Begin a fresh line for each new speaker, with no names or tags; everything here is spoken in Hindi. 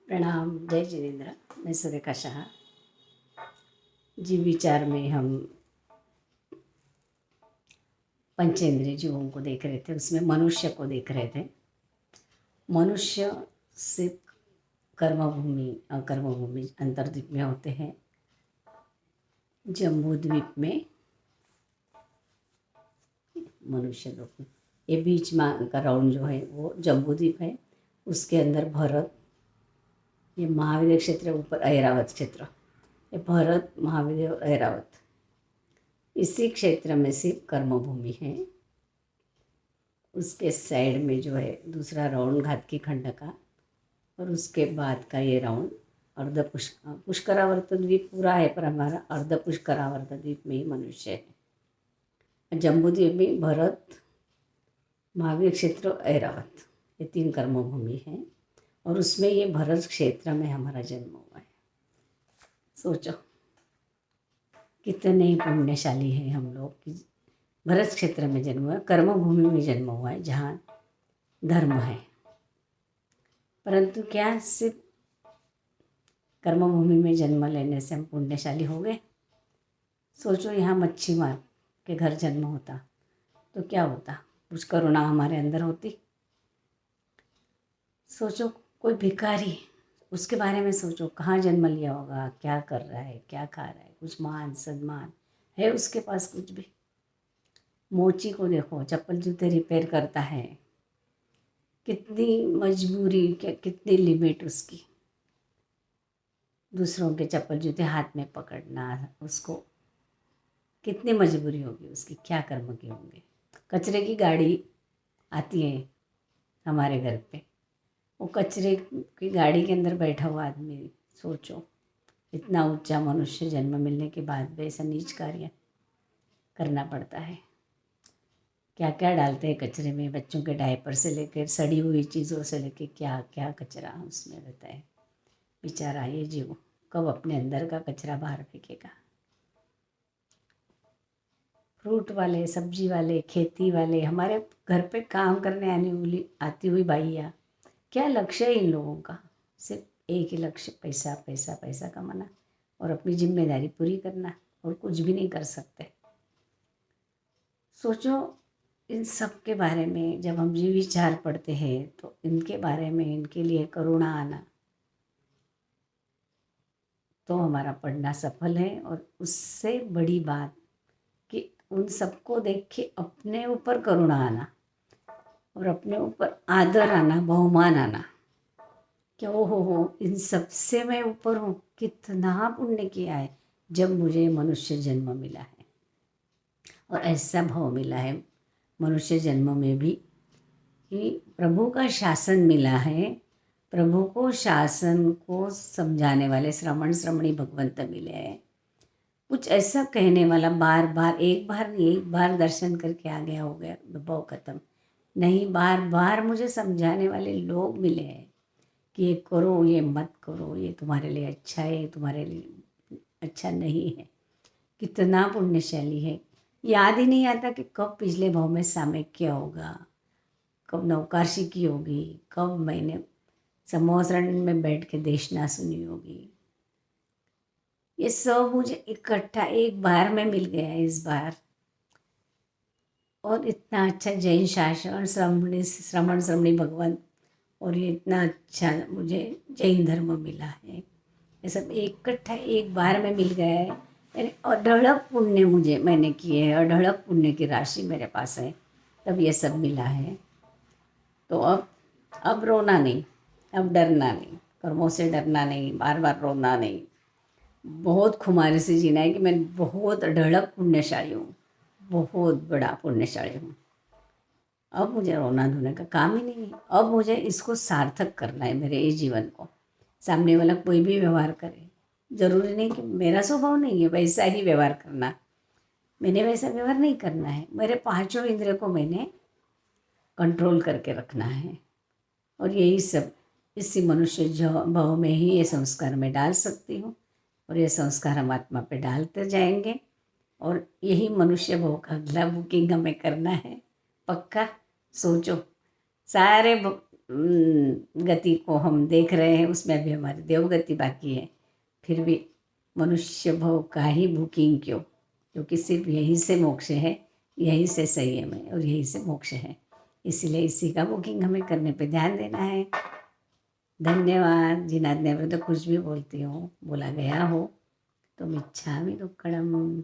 प्रणाम। जय जिनेन्द्र। मैं सुरेखा शाह। जीव विचार में हम पंचेंद्रिय जीवों को देख रहे थे, उसमें मनुष्य को देख रहे थे। मनुष्य से कर्मभूमि अकर्मभूमि अंतर्द्वीप में होते हैं। जम्बू द्वीप में मनुष्य लोग, ये बीच में का राउंड जो है वो जम्बू द्वीप है। उसके अंदर भरत, ये महावीर क्षेत्र, ऊपर ऐरावत क्षेत्र, ये भरत महावीर और ऐरावत, इसी क्षेत्र में से कर्मभूमि है। उसके साइड में जो है दूसरा राउंड घातकी खंड का, और उसके बाद का ये राउंड अर्ध पुष्करावर्त द्वीप पूरा है, पर हमारा अर्ध पुष्करावर्त द्वीप में ही मनुष्य है। जम्बू द्वीप में भरत, महावीर क्षेत्र, ऐरावत, ये 3 कर्मभूमि हैं। और उसमें ये भरत क्षेत्र में हमारा जन्म हुआ है। सोचो कितने पुण्यशाली हैं हम लोग कि भरत क्षेत्र में जन्म हुआ, कर्मभूमि में जन्म हुआ है जहाँ धर्म है। परंतु क्या सिर्फ कर्मभूमि में जन्म लेने से हम पुण्यशाली हो गए? सोचो यहाँ मच्छी मार के घर जन्म होता तो क्या होता? कुछ करुणा हमारे अंदर होती? सोचो कोई भिखारी, उसके बारे में सोचो, कहाँ जन्म लिया होगा, क्या कर रहा है, क्या खा रहा है, कुछ मान सम्मान है उसके पास? कुछ भी। मोची को देखो, चप्पल जूते रिपेयर करता है, कितनी मजबूरी, कितनी लिमिट उसकी। दूसरों के चप्पल जूते हाथ में पकड़ना, उसको कितनी मजबूरी होगी उसकी, क्या कर्म के होंगे। कचरे की गाड़ी आती है हमारे घर पे, वो कचरे की गाड़ी के अंदर बैठा हुआ आदमी, सोचो इतना ऊंचा मनुष्य जन्म मिलने के बाद भी ऐसा नीच कार्य करना पड़ता है। क्या क्या डालते हैं कचरे में, बच्चों के डायपर से लेकर सड़ी हुई चीज़ों से लेकर क्या क्या कचरा उसमें रहता है। बेचारा ये जीव कब अपने अंदर का कचरा बाहर फेंकेगा। फ्रूट वाले, सब्जी वाले, खेती वाले, हमारे घर पे काम करने आती हुई बाइयाँ, क्या लक्ष्य है इन लोगों का? सिर्फ एक ही लक्ष्य, पैसा पैसा पैसा कमाना और अपनी जिम्मेदारी पूरी करना, और कुछ भी नहीं कर सकते। सोचो इन सब के बारे में जब हम जीव विचार पढ़ते हैं तो इनके बारे में, इनके लिए करुणा आना, तो हमारा पढ़ना सफल है। और उससे बड़ी बात कि उन सबको देख के अपने ऊपर करुणा आना और अपने ऊपर आदर आना, बहुमान आना, कि हो इन सबसे मैं ऊपर हूँ, कितना पुण्य किया है जब मुझे मनुष्य जन्म मिला है। और ऐसा भाव मिला है मनुष्य जन्म में भी कि प्रभु का शासन मिला है, प्रभु को शासन को समझाने वाले श्रमण श्रमणी भगवंत मिले हैं। कुछ ऐसा कहने वाला, बार बार, एक बार नहीं, एक बार दर्शन करके आ गया हो गया भाव खत्म नहीं, बार बार मुझे समझाने वाले लोग मिले हैं कि ये करो, ये मत करो, ये तुम्हारे लिए अच्छा है, ये तुम्हारे लिए अच्छा नहीं है। कितना पुण्यशाली है। याद ही नहीं आता कि कब पिछले भाव में सामेक्य होगा, कब नौकाशी की होगी, कब मैंने समोसरण में बैठ के देशना सुनी होगी। ये सब मुझे इकट्ठा एक बार में मिल गया है इस बार। और इतना अच्छा जैन शासन, श्रमण श्रमणी भगवान, और ये इतना अच्छा मुझे जैन धर्म मिला है। ये सब इकट्ठा एक बार में मिल गया है। यानी अढळक पुण्य मैंने किए हैं, अढळक पुण्य की राशि मेरे पास है, तब ये सब मिला है। तो अब रोना नहीं, अब डरना नहीं, कर्मों से डरना नहीं, बार बार रोना नहीं, बहुत खुमारी से जीना है कि मैं बहुत अढळक पुण्यशाली हूँ, बहुत बड़ा पुण्यशाली हूँ। अब मुझे रोना धोने का काम ही नहीं है। अब मुझे इसको सार्थक करना है, मेरे इस जीवन को। सामने वाला कोई भी व्यवहार करे, जरूरी नहीं कि मेरा स्वभाव नहीं है वैसा ही व्यवहार करना, मैंने वैसा व्यवहार नहीं करना है। मेरे 5 इंद्रियों को मैंने कंट्रोल करके रखना है। और यही सब इसी मनुष्य भाव में ही ये संस्कार मैं डाल सकती हूँ, और ये संस्कार हम आत्मा पे डालते जाएंगे। और यही मनुष्य भाव का अगला बुकिंग हमें करना है, पक्का। सोचो सारे गति को हम देख रहे हैं, उसमें अभी हमारी देवगति बाकी है। फिर भी मनुष्य भव का ही बुकिंग क्यों, क्योंकि सिर्फ यहीं से मोक्ष है, यहीं से संयम है और यहीं से मोक्ष है। इसीलिए इसी का बुकिंग हमें करने पे ध्यान देना है। धन्यवाद। जिनाज्ञा में तो कुछ भी बोलती हूँ, बोला गया हो तो मिच्छामि दुक्कड़म।